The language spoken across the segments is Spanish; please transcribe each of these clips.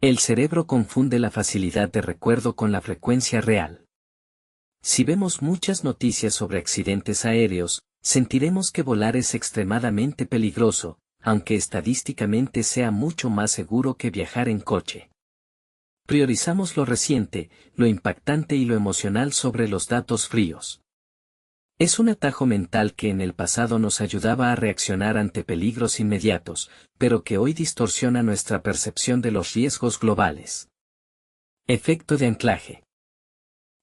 El cerebro confunde la facilidad de recuerdo con la frecuencia real. Si vemos muchas noticias sobre accidentes aéreos, sentiremos que volar es extremadamente peligroso, aunque estadísticamente sea mucho más seguro que viajar en coche. Priorizamos lo reciente, lo impactante y lo emocional sobre los datos fríos. Es un atajo mental que en el pasado nos ayudaba a reaccionar ante peligros inmediatos, pero que hoy distorsiona nuestra percepción de los riesgos globales. Efecto de anclaje.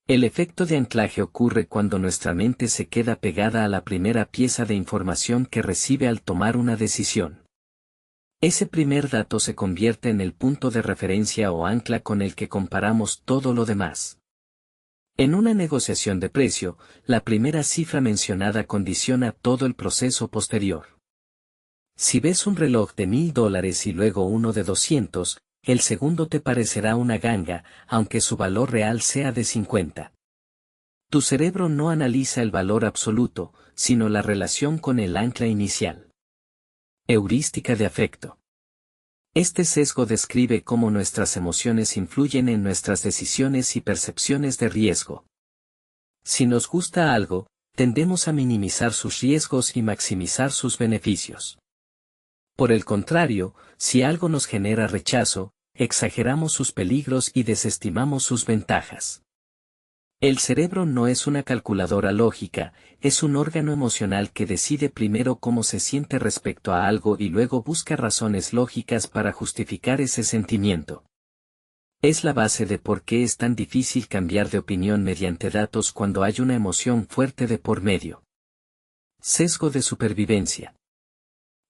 El efecto de anclaje ocurre cuando nuestra mente se queda pegada a la primera pieza de información que recibe al tomar una decisión. Ese primer dato se convierte en el punto de referencia o ancla con el que comparamos todo lo demás. En una negociación de precio, la primera cifra mencionada condiciona todo el proceso posterior. Si ves un reloj de $1000 y luego uno de 200, el segundo te parecerá una ganga, aunque su valor real sea de 50. Tu cerebro no analiza el valor absoluto, sino la relación con el ancla inicial. Heurística de afecto. Este sesgo describe cómo nuestras emociones influyen en nuestras decisiones y percepciones de riesgo. Si nos gusta algo, tendemos a minimizar sus riesgos y maximizar sus beneficios. Por el contrario, si algo nos genera rechazo, exageramos sus peligros y desestimamos sus ventajas. El cerebro no es una calculadora lógica, es un órgano emocional que decide primero cómo se siente respecto a algo y luego busca razones lógicas para justificar ese sentimiento. Es la base de por qué es tan difícil cambiar de opinión mediante datos cuando hay una emoción fuerte de por medio. Sesgo de supervivencia.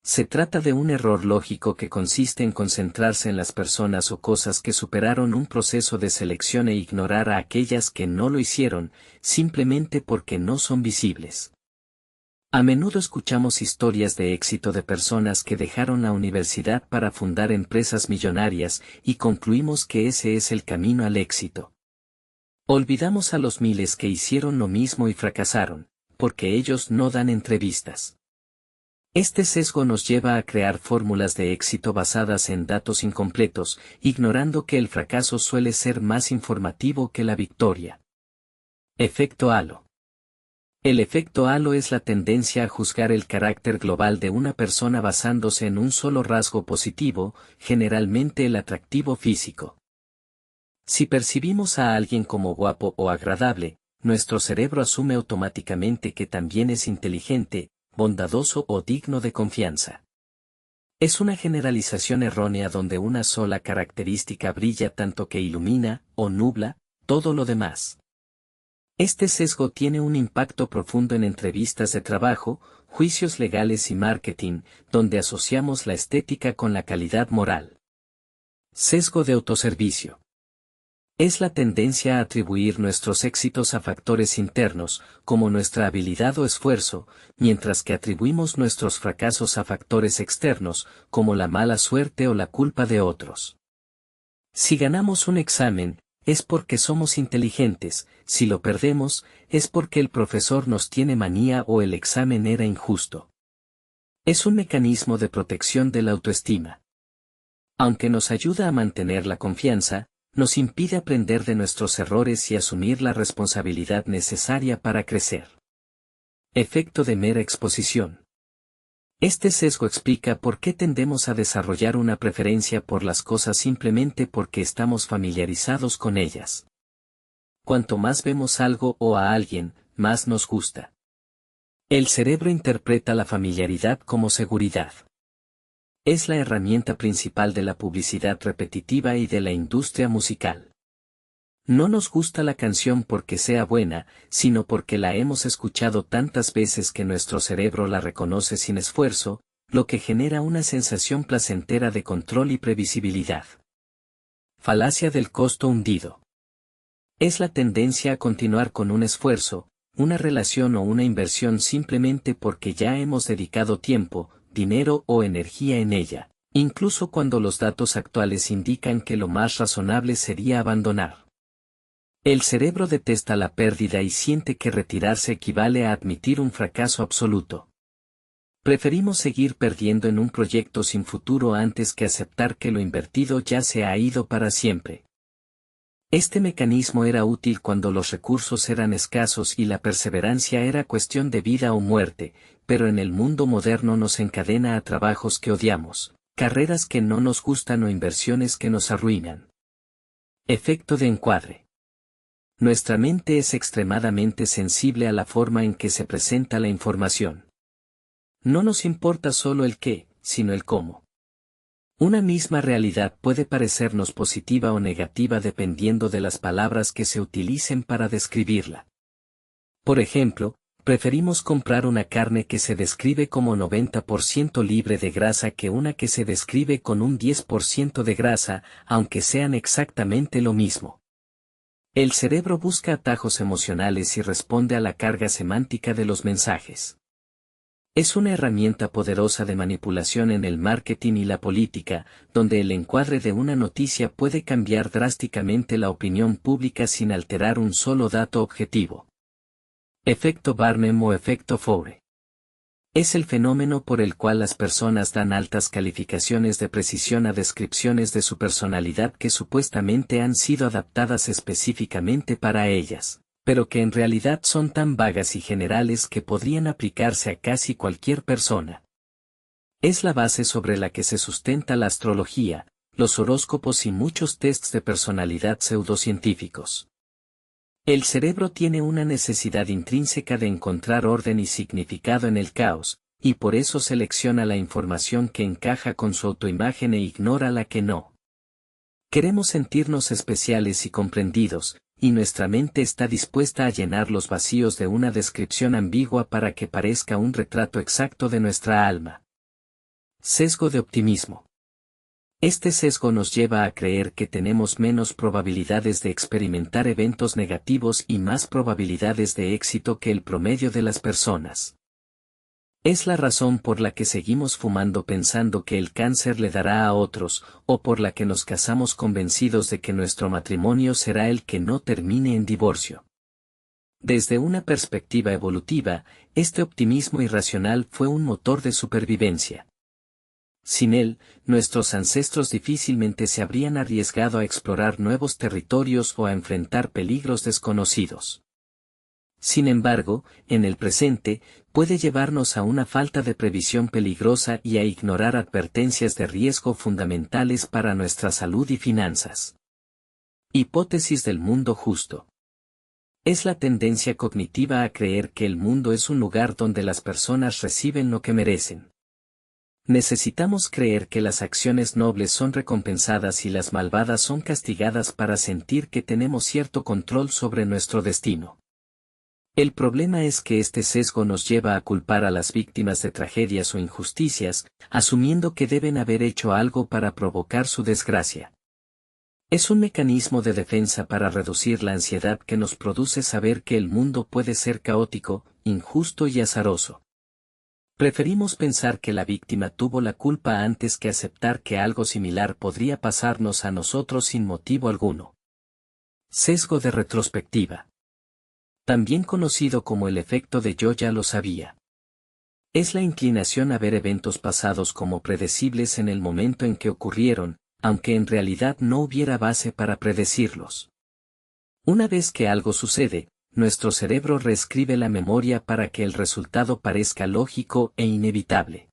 Se trata de un error lógico que consiste en concentrarse en las personas o cosas que superaron un proceso de selección e ignorar a aquellas que no lo hicieron, simplemente porque no son visibles. A menudo escuchamos historias de éxito de personas que dejaron la universidad para fundar empresas millonarias y concluimos que ese es el camino al éxito. Olvidamos a los miles que hicieron lo mismo y fracasaron, porque ellos no dan entrevistas. Este sesgo nos lleva a crear fórmulas de éxito basadas en datos incompletos, ignorando que el fracaso suele ser más informativo que la victoria. Efecto halo. El efecto halo es la tendencia a juzgar el carácter global de una persona basándose en un solo rasgo positivo, generalmente el atractivo físico. Si percibimos a alguien como guapo o agradable, nuestro cerebro asume automáticamente que también es inteligente, bondadoso o digno de confianza. Es una generalización errónea donde una sola característica brilla tanto que ilumina, o nubla, todo lo demás. Este sesgo tiene un impacto profundo en entrevistas de trabajo, juicios legales y marketing, donde asociamos la estética con la calidad moral. Sesgo de autoservicio. Es la tendencia a atribuir nuestros éxitos a factores internos, como nuestra habilidad o esfuerzo, mientras que atribuimos nuestros fracasos a factores externos, como la mala suerte o la culpa de otros. Si ganamos un examen, es porque somos inteligentes, si lo perdemos, es porque el profesor nos tiene manía o el examen era injusto. Es un mecanismo de protección de la autoestima. Aunque nos ayuda a mantener la confianza, nos impide aprender de nuestros errores y asumir la responsabilidad necesaria para crecer. Efecto de mera exposición. Este sesgo explica por qué tendemos a desarrollar una preferencia por las cosas simplemente porque estamos familiarizados con ellas. Cuanto más vemos algo o a alguien, más nos gusta. El cerebro interpreta la familiaridad como seguridad. Es la herramienta principal de la publicidad repetitiva y de la industria musical. No nos gusta la canción porque sea buena, sino porque la hemos escuchado tantas veces que nuestro cerebro la reconoce sin esfuerzo, lo que genera una sensación placentera de control y previsibilidad. Falacia del costo hundido. Es la tendencia a continuar con un esfuerzo, una relación o una inversión simplemente porque ya hemos dedicado tiempo, dinero o energía en ella, incluso cuando los datos actuales indican que lo más razonable sería abandonar. El cerebro detesta la pérdida y siente que retirarse equivale a admitir un fracaso absoluto. Preferimos seguir perdiendo en un proyecto sin futuro antes que aceptar que lo invertido ya se ha ido para siempre. Este mecanismo era útil cuando los recursos eran escasos y la perseverancia era cuestión de vida o muerte, pero en el mundo moderno nos encadena a trabajos que odiamos, carreras que no nos gustan o inversiones que nos arruinan. Efecto de encuadre. Nuestra mente es extremadamente sensible a la forma en que se presenta la información. No nos importa solo el qué, sino el cómo. Una misma realidad puede parecernos positiva o negativa dependiendo de las palabras que se utilicen para describirla. Por ejemplo, preferimos comprar una carne que se describe como 90% libre de grasa que una que se describe con un 10% de grasa, aunque sean exactamente lo mismo. El cerebro busca atajos emocionales y responde a la carga semántica de los mensajes. Es una herramienta poderosa de manipulación en el marketing y la política, donde el encuadre de una noticia puede cambiar drásticamente la opinión pública sin alterar un solo dato objetivo. Efecto Barnum o efecto Foure. Es el fenómeno por el cual las personas dan altas calificaciones de precisión a descripciones de su personalidad que supuestamente han sido adaptadas específicamente para ellas, pero que en realidad son tan vagas y generales que podrían aplicarse a casi cualquier persona. Es la base sobre la que se sustenta la astrología, los horóscopos y muchos tests de personalidad pseudocientíficos. El cerebro tiene una necesidad intrínseca de encontrar orden y significado en el caos, y por eso selecciona la información que encaja con su autoimagen e ignora la que no. Queremos sentirnos especiales y comprendidos, y nuestra mente está dispuesta a llenar los vacíos de una descripción ambigua para que parezca un retrato exacto de nuestra alma. Sesgo de optimismo. Este sesgo nos lleva a creer que tenemos menos probabilidades de experimentar eventos negativos y más probabilidades de éxito que el promedio de las personas. Es la razón por la que seguimos fumando pensando que el cáncer le dará a otros, o por la que nos casamos convencidos de que nuestro matrimonio será el que no termine en divorcio. Desde una perspectiva evolutiva, este optimismo irracional fue un motor de supervivencia. Sin él, nuestros ancestros difícilmente se habrían arriesgado a explorar nuevos territorios o a enfrentar peligros desconocidos. Sin embargo, en el presente, puede llevarnos a una falta de previsión peligrosa y a ignorar advertencias de riesgo fundamentales para nuestra salud y finanzas. Hipótesis del mundo justo. Es la tendencia cognitiva a creer que el mundo es un lugar donde las personas reciben lo que merecen. Necesitamos creer que las acciones nobles son recompensadas y las malvadas son castigadas para sentir que tenemos cierto control sobre nuestro destino. El problema es que este sesgo nos lleva a culpar a las víctimas de tragedias o injusticias, asumiendo que deben haber hecho algo para provocar su desgracia. Es un mecanismo de defensa para reducir la ansiedad que nos produce saber que el mundo puede ser caótico, injusto y azaroso. Preferimos pensar que la víctima tuvo la culpa antes que aceptar que algo similar podría pasarnos a nosotros sin motivo alguno. Sesgo de retrospectiva. También conocido como el efecto de yo ya lo sabía. Es la inclinación a ver eventos pasados como predecibles en el momento en que ocurrieron, aunque en realidad no hubiera base para predecirlos. Una vez que algo sucede, nuestro cerebro reescribe la memoria para que el resultado parezca lógico e inevitable.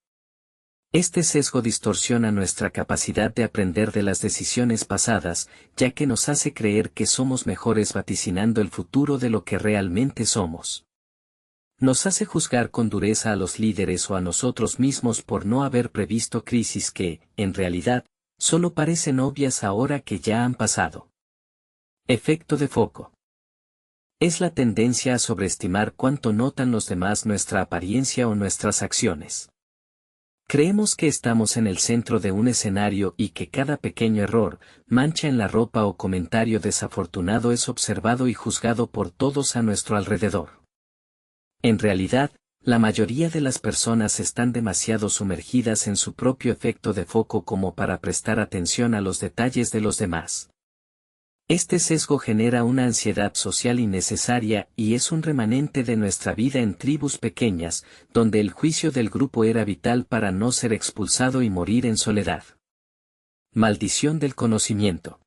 Este sesgo distorsiona nuestra capacidad de aprender de las decisiones pasadas, ya que nos hace creer que somos mejores vaticinando el futuro de lo que realmente somos. Nos hace juzgar con dureza a los líderes o a nosotros mismos por no haber previsto crisis que, en realidad, solo parecen obvias ahora que ya han pasado. Efecto de foco. Es la tendencia a sobreestimar cuánto notan los demás nuestra apariencia o nuestras acciones. Creemos que estamos en el centro de un escenario y que cada pequeño error, mancha en la ropa o comentario desafortunado es observado y juzgado por todos a nuestro alrededor. En realidad, la mayoría de las personas están demasiado sumergidas en su propio efecto de foco como para prestar atención a los detalles de los demás. Este sesgo genera una ansiedad social innecesaria y es un remanente de nuestra vida en tribus pequeñas, donde el juicio del grupo era vital para no ser expulsado y morir en soledad. Maldición del conocimiento.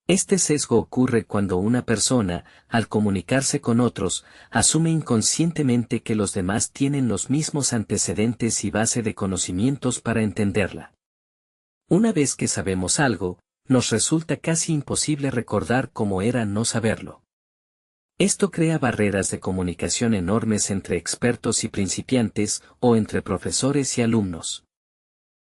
Este sesgo ocurre cuando una persona, al comunicarse con otros, asume inconscientemente que los demás tienen los mismos antecedentes y base de conocimientos para entenderla. Una vez que sabemos algo, nos resulta casi imposible recordar cómo era no saberlo. Esto crea barreras de comunicación enormes entre expertos y principiantes, o entre profesores y alumnos.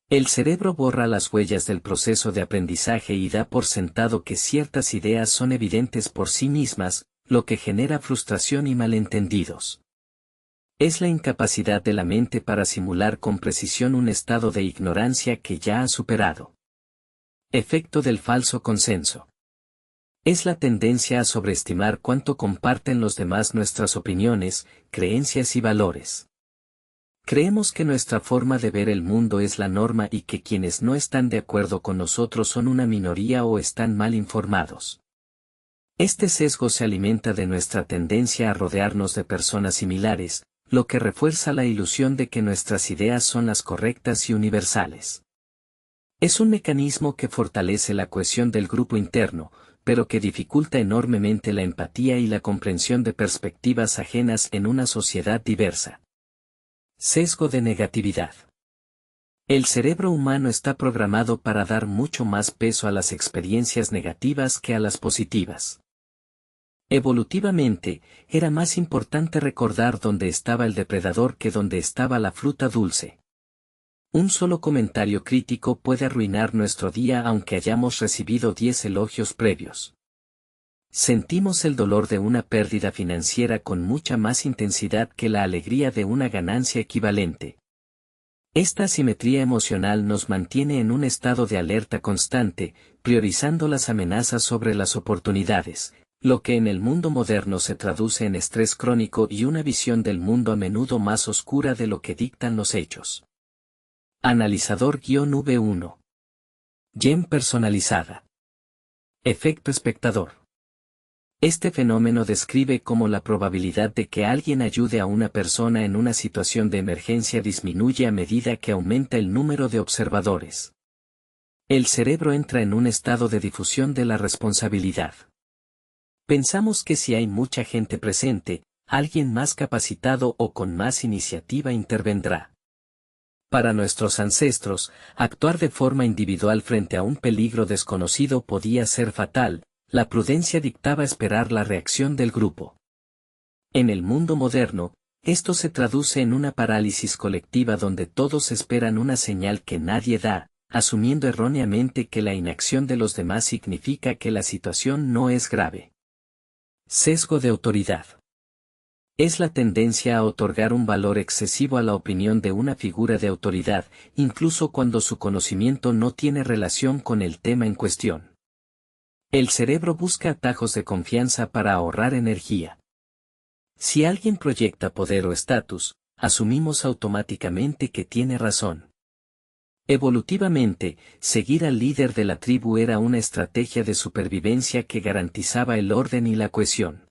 El cerebro borra las huellas del proceso de aprendizaje y da por sentado que ciertas ideas son evidentes por sí mismas, lo que genera frustración y malentendidos. Es la incapacidad de la mente para simular con precisión un estado de ignorancia que ya ha superado. Efecto del falso consenso. Es la tendencia a sobreestimar cuánto comparten los demás nuestras opiniones, creencias y valores. Creemos que nuestra forma de ver el mundo es la norma y que quienes no están de acuerdo con nosotros son una minoría o están mal informados. Este sesgo se alimenta de nuestra tendencia a rodearnos de personas similares, lo que refuerza la ilusión de que nuestras ideas son las correctas y universales. Es un mecanismo que fortalece la cohesión del grupo interno, pero que dificulta enormemente la empatía y la comprensión de perspectivas ajenas en una sociedad diversa. Sesgo de negatividad. El cerebro humano está programado para dar mucho más peso a las experiencias negativas que a las positivas. Evolutivamente, era más importante recordar dónde estaba el depredador que dónde estaba la fruta dulce. Un solo comentario crítico puede arruinar nuestro día aunque hayamos recibido 10 elogios previos. Sentimos el dolor de una pérdida financiera con mucha más intensidad que la alegría de una ganancia equivalente. Esta asimetría emocional nos mantiene en un estado de alerta constante, priorizando las amenazas sobre las oportunidades, lo que en el mundo moderno se traduce en estrés crónico y una visión del mundo a menudo más oscura de lo que dictan los hechos. Analizador-V1. Gem personalizada. Efecto espectador. Este fenómeno describe cómo la probabilidad de que alguien ayude a una persona en una situación de emergencia disminuye a medida que aumenta el número de observadores. El cerebro entra en un estado de difusión de la responsabilidad. Pensamos que si hay mucha gente presente, alguien más capacitado o con más iniciativa intervendrá. Para nuestros ancestros, actuar de forma individual frente a un peligro desconocido podía ser fatal. La prudencia dictaba esperar la reacción del grupo. En el mundo moderno, esto se traduce en una parálisis colectiva donde todos esperan una señal que nadie da, asumiendo erróneamente que la inacción de los demás significa que la situación no es grave. Sesgo de autoridad. Es la tendencia a otorgar un valor excesivo a la opinión de una figura de autoridad, incluso cuando su conocimiento no tiene relación con el tema en cuestión. El cerebro busca atajos de confianza para ahorrar energía. Si alguien proyecta poder o estatus, asumimos automáticamente que tiene razón. Evolutivamente, seguir al líder de la tribu era una estrategia de supervivencia que garantizaba el orden y la cohesión.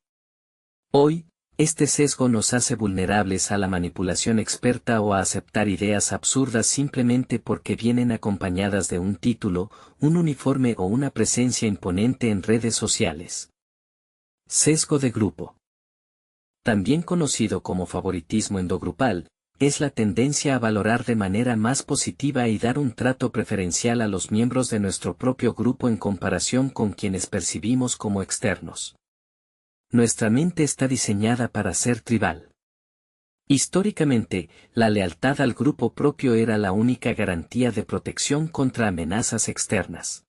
Hoy, este sesgo nos hace vulnerables a la manipulación experta o a aceptar ideas absurdas simplemente porque vienen acompañadas de un título, un uniforme o una presencia imponente en redes sociales. Sesgo de grupo. También conocido como favoritismo endogrupal, es la tendencia a valorar de manera más positiva y dar un trato preferencial a los miembros de nuestro propio grupo en comparación con quienes percibimos como externos. Nuestra mente está diseñada para ser tribal. Históricamente, la lealtad al grupo propio era la única garantía de protección contra amenazas externas.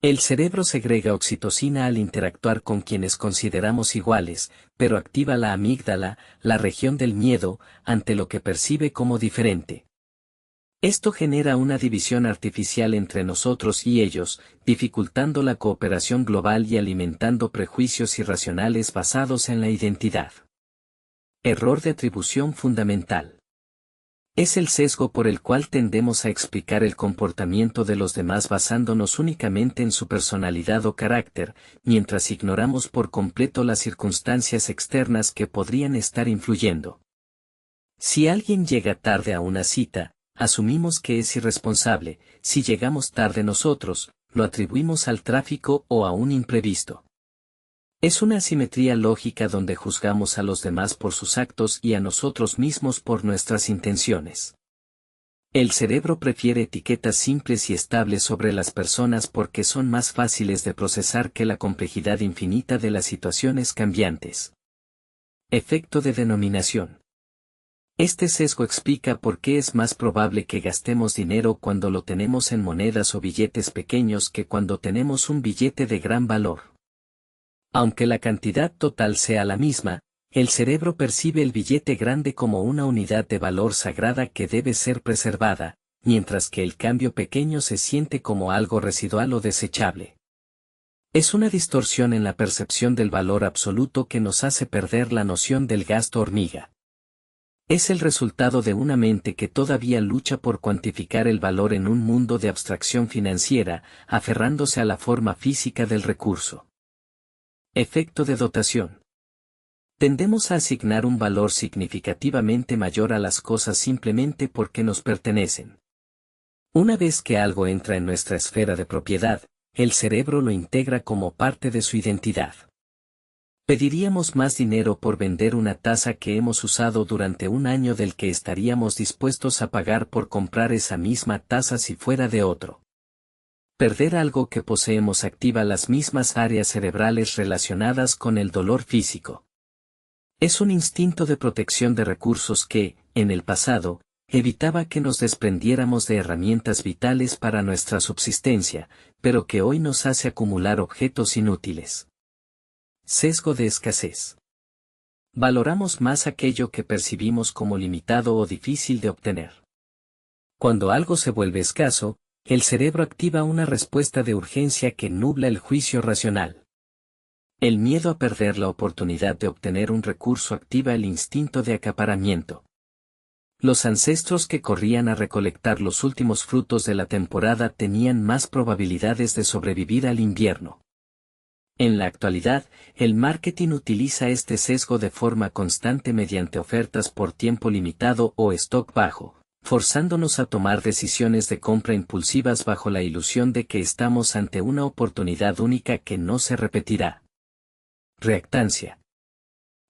El cerebro segrega oxitocina al interactuar con quienes consideramos iguales, pero activa la amígdala, la región del miedo, ante lo que percibe como diferente. Esto genera una división artificial entre nosotros y ellos, dificultando la cooperación global y alimentando prejuicios irracionales basados en la identidad. Error de atribución fundamental. Es el sesgo por el cual tendemos a explicar el comportamiento de los demás basándonos únicamente en su personalidad o carácter, mientras ignoramos por completo las circunstancias externas que podrían estar influyendo. Si alguien llega tarde a una cita, asumimos que es irresponsable; si llegamos tarde nosotros, lo atribuimos al tráfico o a un imprevisto. Es una asimetría lógica donde juzgamos a los demás por sus actos y a nosotros mismos por nuestras intenciones. El cerebro prefiere etiquetas simples y estables sobre las personas porque son más fáciles de procesar que la complejidad infinita de las situaciones cambiantes. Efecto de denominación. Este sesgo explica por qué es más probable que gastemos dinero cuando lo tenemos en monedas o billetes pequeños que cuando tenemos un billete de gran valor. Aunque la cantidad total sea la misma, el cerebro percibe el billete grande como una unidad de valor sagrada que debe ser preservada, mientras que el cambio pequeño se siente como algo residual o desechable. Es una distorsión en la percepción del valor absoluto que nos hace perder la noción del gasto hormiga. Es el resultado de una mente que todavía lucha por cuantificar el valor en un mundo de abstracción financiera, aferrándose a la forma física del recurso. Efecto de dotación. Tendemos a asignar un valor significativamente mayor a las cosas simplemente porque nos pertenecen. Una vez que algo entra en nuestra esfera de propiedad, el cerebro lo integra como parte de su identidad. Pediríamos más dinero por vender una taza que hemos usado durante un año del que estaríamos dispuestos a pagar por comprar esa misma taza si fuera de otro. Perder algo que poseemos activa las mismas áreas cerebrales relacionadas con el dolor físico. Es un instinto de protección de recursos que, en el pasado, evitaba que nos desprendiéramos de herramientas vitales para nuestra subsistencia, pero que hoy nos hace acumular objetos inútiles. Sesgo de escasez. Valoramos más aquello que percibimos como limitado o difícil de obtener. Cuando algo se vuelve escaso, el cerebro activa una respuesta de urgencia que nubla el juicio racional. El miedo a perder la oportunidad de obtener un recurso activa el instinto de acaparamiento. Los ancestros que corrían a recolectar los últimos frutos de la temporada tenían más probabilidades de sobrevivir al invierno. En la actualidad, el marketing utiliza este sesgo de forma constante mediante ofertas por tiempo limitado o stock bajo, forzándonos a tomar decisiones de compra impulsivas bajo la ilusión de que estamos ante una oportunidad única que no se repetirá. Reactancia.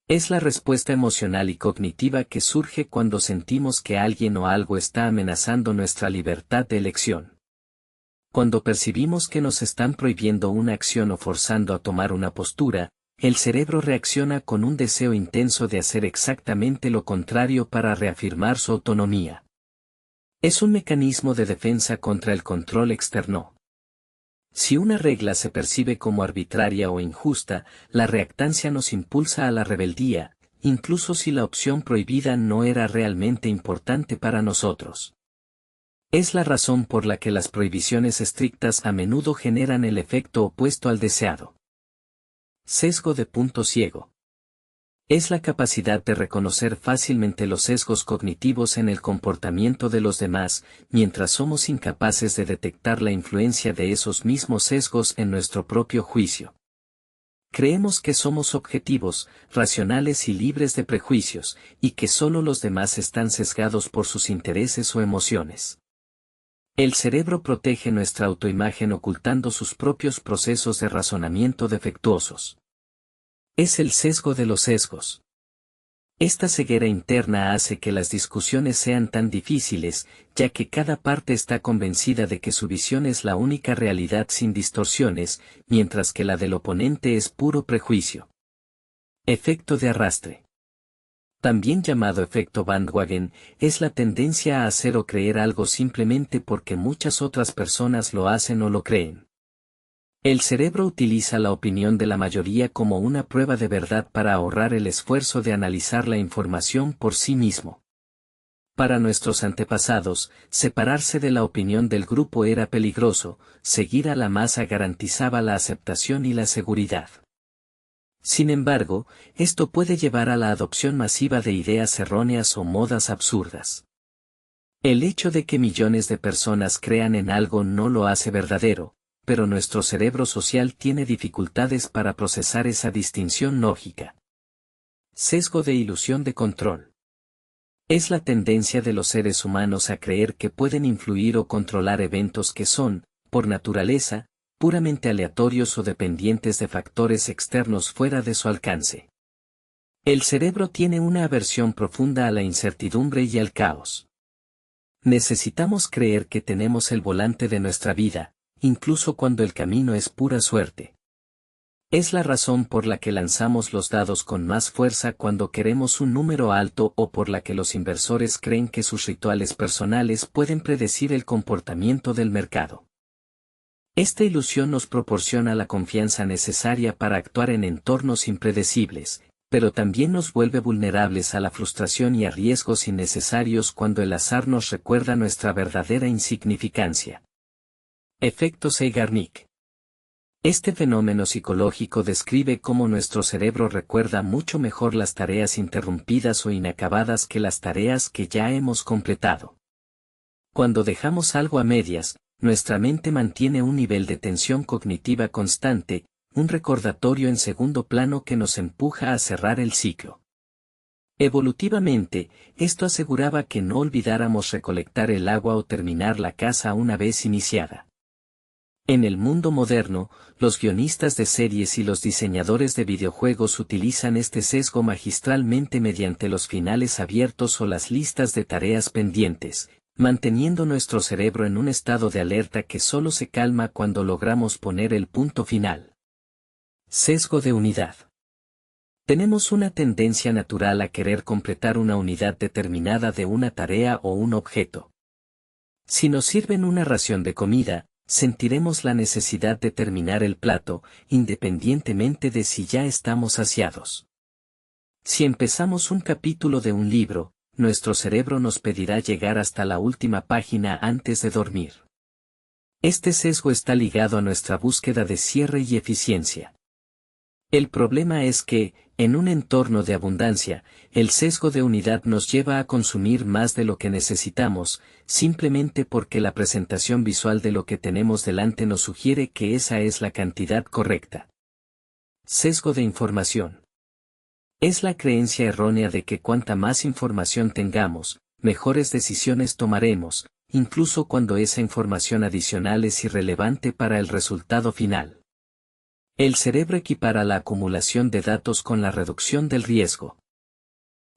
Es la respuesta emocional y cognitiva que surge cuando sentimos que alguien o algo está amenazando nuestra libertad de elección. Cuando percibimos que nos están prohibiendo una acción o forzando a tomar una postura, el cerebro reacciona con un deseo intenso de hacer exactamente lo contrario para reafirmar su autonomía. Es un mecanismo de defensa contra el control externo. Si una regla se percibe como arbitraria o injusta, la reactancia nos impulsa a la rebeldía, incluso si la opción prohibida no era realmente importante para nosotros. Es la razón por la que las prohibiciones estrictas a menudo generan el efecto opuesto al deseado. Sesgo de punto ciego. Es la capacidad de reconocer fácilmente los sesgos cognitivos en el comportamiento de los demás, mientras somos incapaces de detectar la influencia de esos mismos sesgos en nuestro propio juicio. Creemos que somos objetivos, racionales y libres de prejuicios, y que solo los demás están sesgados por sus intereses o emociones. El cerebro protege nuestra autoimagen ocultando sus propios procesos de razonamiento defectuosos. Es el sesgo de los sesgos. Esta ceguera interna hace que las discusiones sean tan difíciles, ya que cada parte está convencida de que su visión es la única realidad sin distorsiones, mientras que la del oponente es puro prejuicio. Efecto de arrastre. También llamado efecto bandwagon, es la tendencia a hacer o creer algo simplemente porque muchas otras personas lo hacen o lo creen. El cerebro utiliza la opinión de la mayoría como una prueba de verdad para ahorrar el esfuerzo de analizar la información por sí mismo. Para nuestros antepasados, separarse de la opinión del grupo era peligroso, seguir a la masa garantizaba la aceptación y la seguridad. Sin embargo, esto puede llevar a la adopción masiva de ideas erróneas o modas absurdas. El hecho de que millones de personas crean en algo no lo hace verdadero, pero nuestro cerebro social tiene dificultades para procesar esa distinción lógica. Sesgo de ilusión de control. Es la tendencia de los seres humanos a creer que pueden influir o controlar eventos que son, por naturaleza, puramente aleatorios o dependientes de factores externos fuera de su alcance. El cerebro tiene una aversión profunda a la incertidumbre y al caos. Necesitamos creer que tenemos el volante de nuestra vida, incluso cuando el camino es pura suerte. Es la razón por la que lanzamos los dados con más fuerza cuando queremos un número alto o por la que los inversores creen que sus rituales personales pueden predecir el comportamiento del mercado. Esta ilusión nos proporciona la confianza necesaria para actuar en entornos impredecibles, pero también nos vuelve vulnerables a la frustración y a riesgos innecesarios cuando el azar nos recuerda nuestra verdadera insignificancia. Efecto Zeigarnik. Este fenómeno psicológico describe cómo nuestro cerebro recuerda mucho mejor las tareas interrumpidas o inacabadas que las tareas que ya hemos completado. Cuando dejamos algo a medias, nuestra mente mantiene un nivel de tensión cognitiva constante, un recordatorio en segundo plano que nos empuja a cerrar el ciclo. Evolutivamente, esto aseguraba que no olvidáramos recolectar el agua o terminar la casa una vez iniciada. En el mundo moderno, los guionistas de series y los diseñadores de videojuegos utilizan este sesgo magistralmente mediante los finales abiertos o las listas de tareas pendientes, manteniendo nuestro cerebro en un estado de alerta que solo se calma cuando logramos poner el punto final. Sesgo de unidad. Tenemos una tendencia natural a querer completar una unidad determinada de una tarea o un objeto. Si nos sirven una ración de comida, sentiremos la necesidad de terminar el plato, independientemente de si ya estamos saciados. Si empezamos un capítulo de un libro, nuestro cerebro nos pedirá llegar hasta la última página antes de dormir. Este sesgo está ligado a nuestra búsqueda de cierre y eficiencia. El problema es que, en un entorno de abundancia, el sesgo de unidad nos lleva a consumir más de lo que necesitamos, simplemente porque la presentación visual de lo que tenemos delante nos sugiere que esa es la cantidad correcta. Sesgo de información. Es la creencia errónea de que cuanta más información tengamos, mejores decisiones tomaremos, incluso cuando esa información adicional es irrelevante para el resultado final. El cerebro equipara la acumulación de datos con la reducción del riesgo.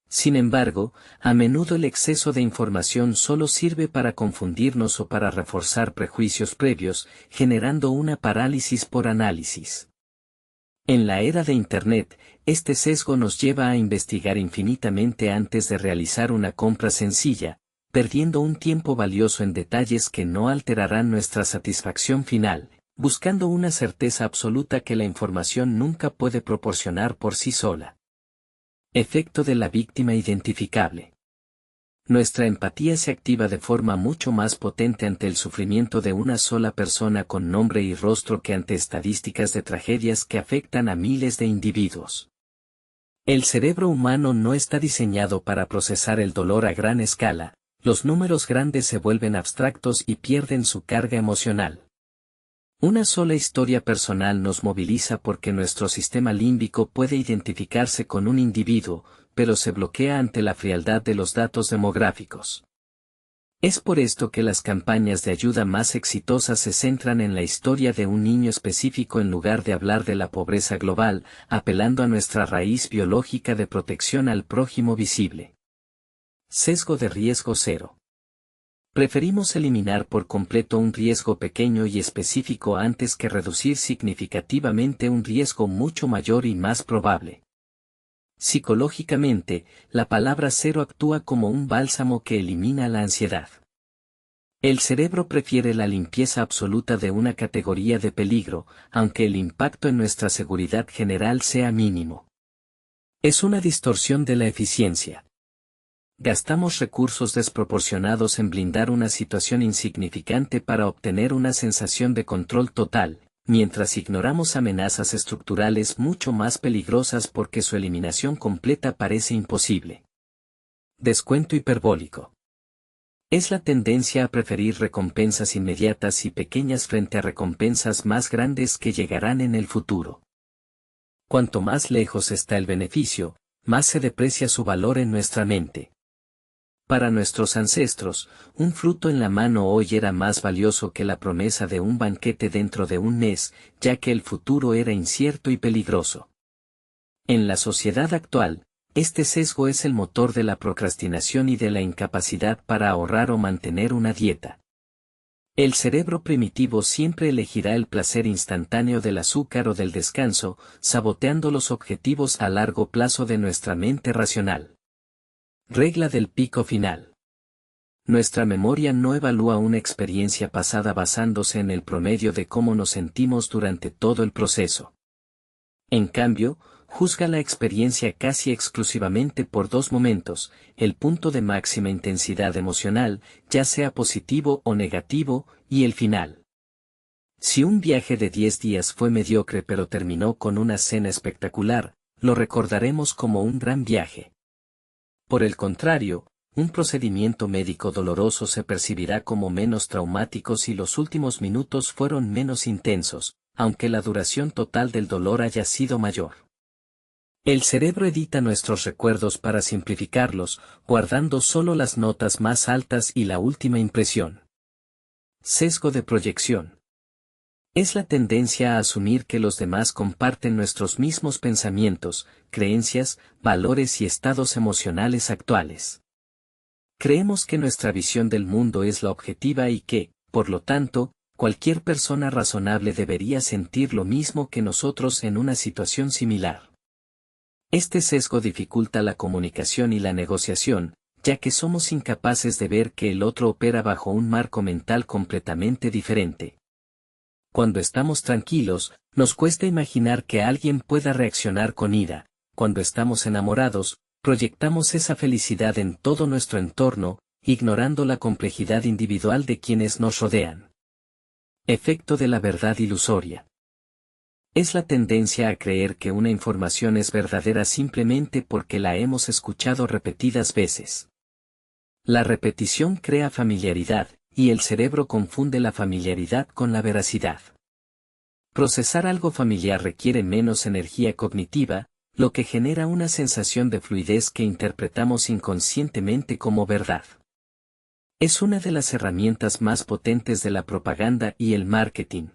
Sin embargo, a menudo el exceso de información solo sirve para confundirnos o para reforzar prejuicios previos, generando una parálisis por análisis. En la era de Internet, este sesgo nos lleva a investigar infinitamente antes de realizar una compra sencilla, perdiendo un tiempo valioso en detalles que no alterarán nuestra satisfacción final, buscando una certeza absoluta que la información nunca puede proporcionar por sí sola. Efecto de la víctima identificable. Nuestra empatía se activa de forma mucho más potente ante el sufrimiento de una sola persona con nombre y rostro que ante estadísticas de tragedias que afectan a miles de individuos. El cerebro humano no está diseñado para procesar el dolor a gran escala, los números grandes se vuelven abstractos y pierden su carga emocional. Una sola historia personal nos moviliza porque nuestro sistema límbico puede identificarse con un individuo, pero se bloquea ante la frialdad de los datos demográficos. Es por esto que las campañas de ayuda más exitosas se centran en la historia de un niño específico en lugar de hablar de la pobreza global, apelando a nuestra raíz biológica de protección al prójimo visible. Sesgo de riesgo cero. Preferimos eliminar por completo un riesgo pequeño y específico antes que reducir significativamente un riesgo mucho mayor y más probable. Psicológicamente, la palabra cero actúa como un bálsamo que elimina la ansiedad. El cerebro prefiere la limpieza absoluta de una categoría de peligro, aunque el impacto en nuestra seguridad general sea mínimo. Es una distorsión de la eficiencia. Gastamos recursos desproporcionados en blindar una situación insignificante para obtener una sensación de control total, mientras ignoramos amenazas estructurales mucho más peligrosas porque su eliminación completa parece imposible. Descuento hiperbólico. Es la tendencia a preferir recompensas inmediatas y pequeñas frente a recompensas más grandes que llegarán en el futuro. Cuanto más lejos está el beneficio, más se deprecia su valor en nuestra mente. Para nuestros ancestros, un fruto en la mano hoy era más valioso que la promesa de un banquete dentro de un mes, ya que el futuro era incierto y peligroso. En la sociedad actual, este sesgo es el motor de la procrastinación y de la incapacidad para ahorrar o mantener una dieta. El cerebro primitivo siempre elegirá el placer instantáneo del azúcar o del descanso, saboteando los objetivos a largo plazo de nuestra mente racional. Regla del pico final. Nuestra memoria no evalúa una experiencia pasada basándose en el promedio de cómo nos sentimos durante todo el proceso. En cambio, juzga la experiencia casi exclusivamente por dos momentos, el punto de máxima intensidad emocional, ya sea positivo o negativo, y el final. Si un viaje de 10 días fue mediocre pero terminó con una cena espectacular, lo recordaremos como un gran viaje. Por el contrario, un procedimiento médico doloroso se percibirá como menos traumático si los últimos minutos fueron menos intensos, aunque la duración total del dolor haya sido mayor. El cerebro edita nuestros recuerdos para simplificarlos, guardando solo las notas más altas y la última impresión. Sesgo de proyección. Es la tendencia a asumir que los demás comparten nuestros mismos pensamientos, creencias, valores y estados emocionales actuales. Creemos que nuestra visión del mundo es la objetiva y que, por lo tanto, cualquier persona razonable debería sentir lo mismo que nosotros en una situación similar. Este sesgo dificulta la comunicación y la negociación, ya que somos incapaces de ver que el otro opera bajo un marco mental completamente diferente. Cuando estamos tranquilos, nos cuesta imaginar que alguien pueda reaccionar con ira. Cuando estamos enamorados, proyectamos esa felicidad en todo nuestro entorno, ignorando la complejidad individual de quienes nos rodean. Efecto de la verdad ilusoria. Es la tendencia a creer que una información es verdadera simplemente porque la hemos escuchado repetidas veces. La repetición crea familiaridad, y el cerebro confunde la familiaridad con la veracidad. Procesar algo familiar requiere menos energía cognitiva, lo que genera una sensación de fluidez que interpretamos inconscientemente como verdad. Es una de las herramientas más potentes de la propaganda y el marketing.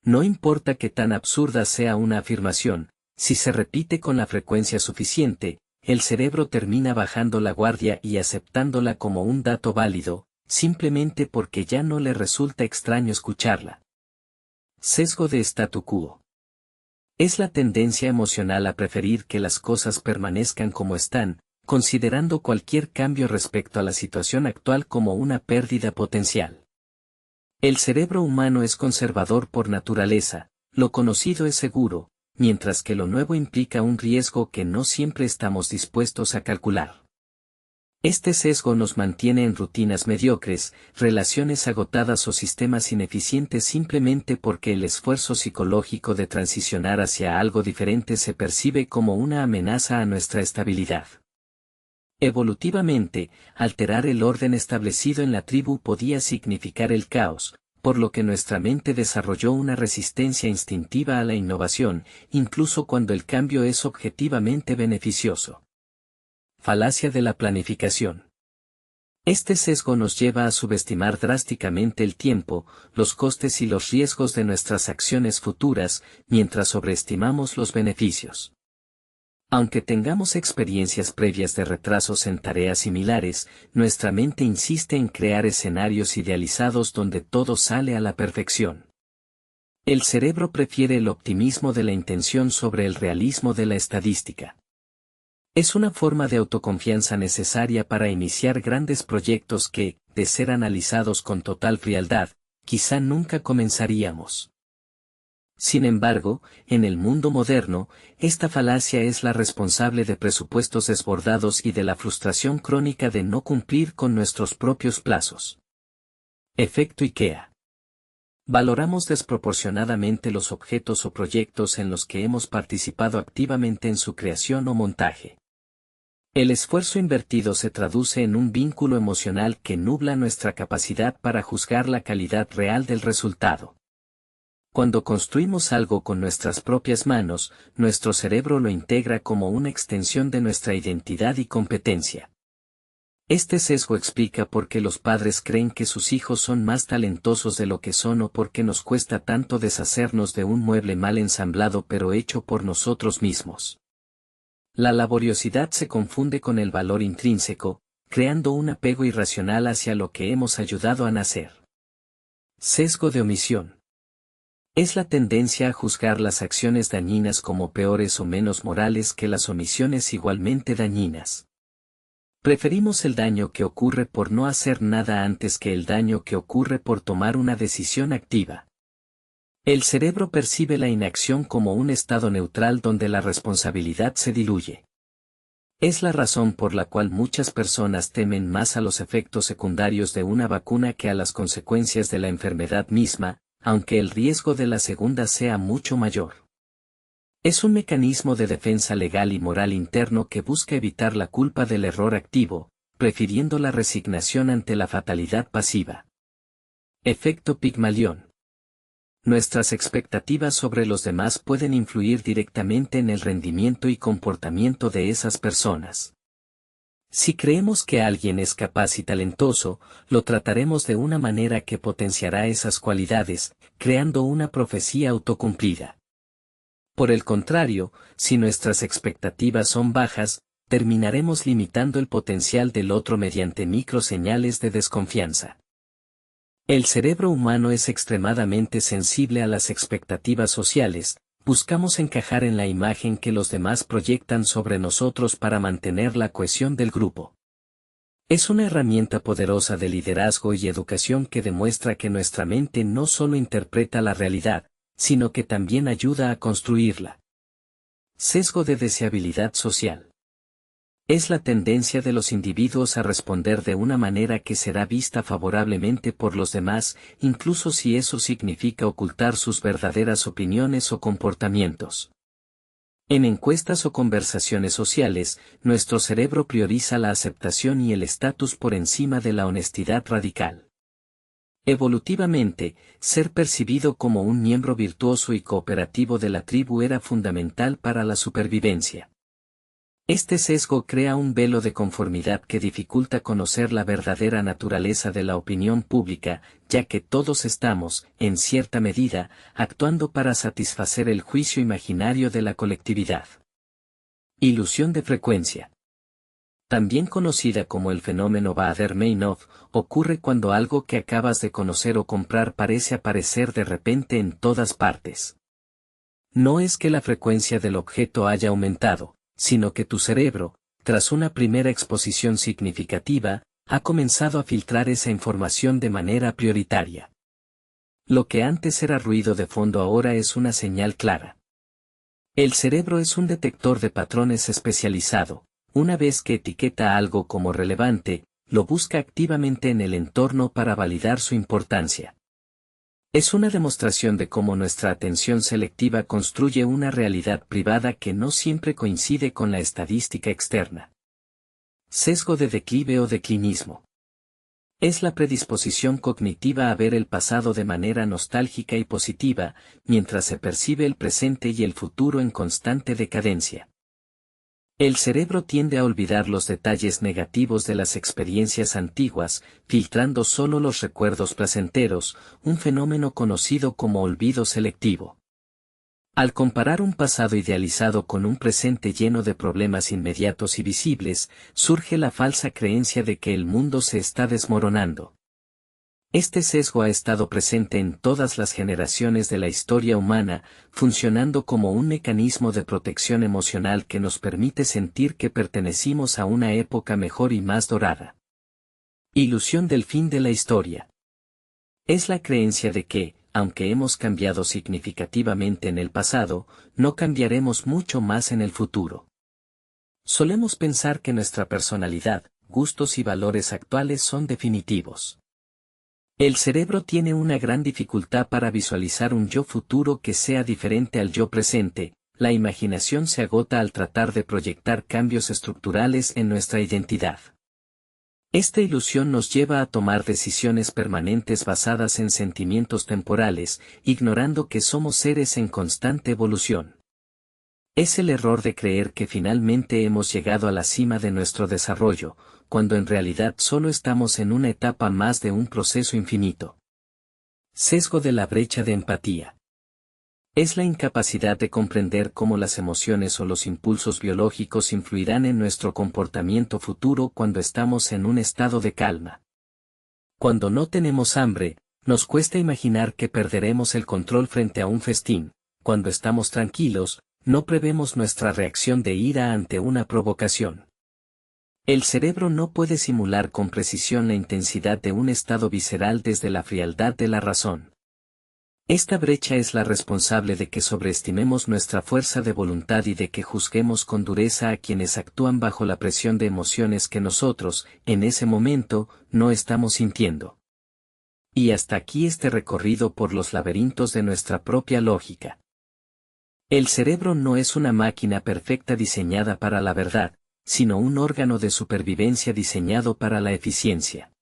No importa qué tan absurda sea una afirmación, si se repite con la frecuencia suficiente, el cerebro termina bajando la guardia y aceptándola como un dato válido, simplemente porque ya no le resulta extraño escucharla. Sesgo de statu quo. Es la tendencia emocional a preferir que las cosas permanezcan como están, considerando cualquier cambio respecto a la situación actual como una pérdida potencial. El cerebro humano es conservador por naturaleza, lo conocido es seguro, mientras que lo nuevo implica un riesgo que no siempre estamos dispuestos a calcular. Este sesgo nos mantiene en rutinas mediocres, relaciones agotadas o sistemas ineficientes simplemente porque el esfuerzo psicológico de transicionar hacia algo diferente se percibe como una amenaza a nuestra estabilidad. Evolutivamente, alterar el orden establecido en la tribu podía significar el caos, por lo que nuestra mente desarrolló una resistencia instintiva a la innovación, incluso cuando el cambio es objetivamente beneficioso. Falacia de la planificación. Este sesgo nos lleva a subestimar drásticamente el tiempo, los costes y los riesgos de nuestras acciones futuras, mientras sobreestimamos los beneficios. Aunque tengamos experiencias previas de retrasos en tareas similares, nuestra mente insiste en crear escenarios idealizados donde todo sale a la perfección. El cerebro prefiere el optimismo de la intención sobre el realismo de la estadística. Es una forma de autoconfianza necesaria para iniciar grandes proyectos que, de ser analizados con total frialdad, quizá nunca comenzaríamos. Sin embargo, en el mundo moderno, esta falacia es la responsable de presupuestos desbordados y de la frustración crónica de no cumplir con nuestros propios plazos. Efecto IKEA. Valoramos desproporcionadamente los objetos o proyectos en los que hemos participado activamente en su creación o montaje. El esfuerzo invertido se traduce en un vínculo emocional que nubla nuestra capacidad para juzgar la calidad real del resultado. Cuando construimos algo con nuestras propias manos, nuestro cerebro lo integra como una extensión de nuestra identidad y competencia. Este sesgo explica por qué los padres creen que sus hijos son más talentosos de lo que son o por qué nos cuesta tanto deshacernos de un mueble mal ensamblado pero hecho por nosotros mismos. La laboriosidad se confunde con el valor intrínseco, creando un apego irracional hacia lo que hemos ayudado a nacer. Sesgo de omisión. Es la tendencia a juzgar las acciones dañinas como peores o menos morales que las omisiones igualmente dañinas. Preferimos el daño que ocurre por no hacer nada antes que el daño que ocurre por tomar una decisión activa. El cerebro percibe la inacción como un estado neutral donde la responsabilidad se diluye. Es la razón por la cual muchas personas temen más a los efectos secundarios de una vacuna que a las consecuencias de la enfermedad misma, aunque el riesgo de la segunda sea mucho mayor. Es un mecanismo de defensa legal y moral interno que busca evitar la culpa del error activo, prefiriendo la resignación ante la fatalidad pasiva. Efecto Pigmalión. Nuestras expectativas sobre los demás pueden influir directamente en el rendimiento y comportamiento de esas personas. Si creemos que alguien es capaz y talentoso, lo trataremos de una manera que potenciará esas cualidades, creando una profecía autocumplida. Por el contrario, si nuestras expectativas son bajas, terminaremos limitando el potencial del otro mediante microseñales de desconfianza. El cerebro humano es extremadamente sensible a las expectativas sociales. Buscamos encajar en la imagen que los demás proyectan sobre nosotros para mantener la cohesión del grupo. Es una herramienta poderosa de liderazgo y educación que demuestra que nuestra mente no solo interpreta la realidad, sino que también ayuda a construirla. Sesgo de deseabilidad social. Es la tendencia de los individuos a responder de una manera que será vista favorablemente por los demás, incluso si eso significa ocultar sus verdaderas opiniones o comportamientos. En encuestas o conversaciones sociales, nuestro cerebro prioriza la aceptación y el estatus por encima de la honestidad radical. Evolutivamente, ser percibido como un miembro virtuoso y cooperativo de la tribu era fundamental para la supervivencia. Este sesgo crea un velo de conformidad que dificulta conocer la verdadera naturaleza de la opinión pública, ya que todos estamos, en cierta medida, actuando para satisfacer el juicio imaginario de la colectividad. Ilusión de frecuencia. También conocida como el fenómeno Baader-Meinhof, ocurre cuando algo que acabas de conocer o comprar parece aparecer de repente en todas partes. No es que la frecuencia del objeto haya aumentado, sino que tu cerebro, tras una primera exposición significativa, ha comenzado a filtrar esa información de manera prioritaria. Lo que antes era ruido de fondo ahora es una señal clara. El cerebro es un detector de patrones especializado. Una vez que etiqueta algo como relevante, lo busca activamente en el entorno para validar su importancia. Es una demostración de cómo nuestra atención selectiva construye una realidad privada que no siempre coincide con la estadística externa. Sesgo de declive o declinismo. Es la predisposición cognitiva a ver el pasado de manera nostálgica y positiva, mientras se percibe el presente y el futuro en constante decadencia. El cerebro tiende a olvidar los detalles negativos de las experiencias antiguas, filtrando solo los recuerdos placenteros, un fenómeno conocido como olvido selectivo. Al comparar un pasado idealizado con un presente lleno de problemas inmediatos y visibles, surge la falsa creencia de que el mundo se está desmoronando. Este sesgo ha estado presente en todas las generaciones de la historia humana, funcionando como un mecanismo de protección emocional que nos permite sentir que pertenecimos a una época mejor y más dorada. Ilusión del fin de la historia. Es la creencia de que, aunque hemos cambiado significativamente en el pasado, no cambiaremos mucho más en el futuro. Solemos pensar que nuestra personalidad, gustos y valores actuales son definitivos. El cerebro tiene una gran dificultad para visualizar un yo futuro que sea diferente al yo presente. la imaginación se agota al tratar de proyectar cambios estructurales en nuestra identidad. Esta ilusión nos lleva a tomar decisiones permanentes basadas en sentimientos temporales, ignorando que somos seres en constante evolución. Es el error de creer que finalmente hemos llegado a la cima de nuestro desarrollo, cuando en realidad solo estamos en una etapa más de un proceso infinito. Sesgo de la brecha de empatía. Es la incapacidad de comprender cómo las emociones o los impulsos biológicos influirán en nuestro comportamiento futuro cuando estamos en un estado de calma. Cuando no tenemos hambre, nos cuesta imaginar que perderemos el control frente a un festín. Cuando estamos tranquilos, no prevemos nuestra reacción de ira ante una provocación. El cerebro no puede simular con precisión la intensidad de un estado visceral desde la frialdad de la razón. Esta brecha es la responsable de que sobreestimemos nuestra fuerza de voluntad y de que juzguemos con dureza a quienes actúan bajo la presión de emociones que nosotros, en ese momento, no estamos sintiendo. Y hasta aquí este recorrido por los laberintos de nuestra propia lógica. El cerebro no es una máquina perfecta diseñada para la verdad, sino un órgano de supervivencia diseñado para la eficiencia.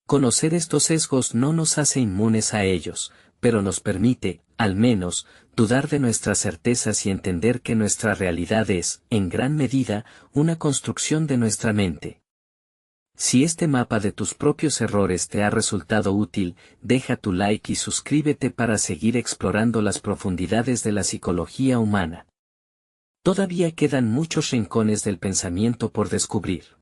Conocer estos sesgos no nos hace inmunes a ellos, pero nos permite, al menos, dudar de nuestras certezas y entender que nuestra realidad es, en gran medida, una construcción de nuestra mente. Si este mapa de tus propios errores te ha resultado útil, deja tu like y suscríbete para seguir explorando las profundidades de la psicología humana. Todavía quedan muchos rincones del pensamiento por descubrir.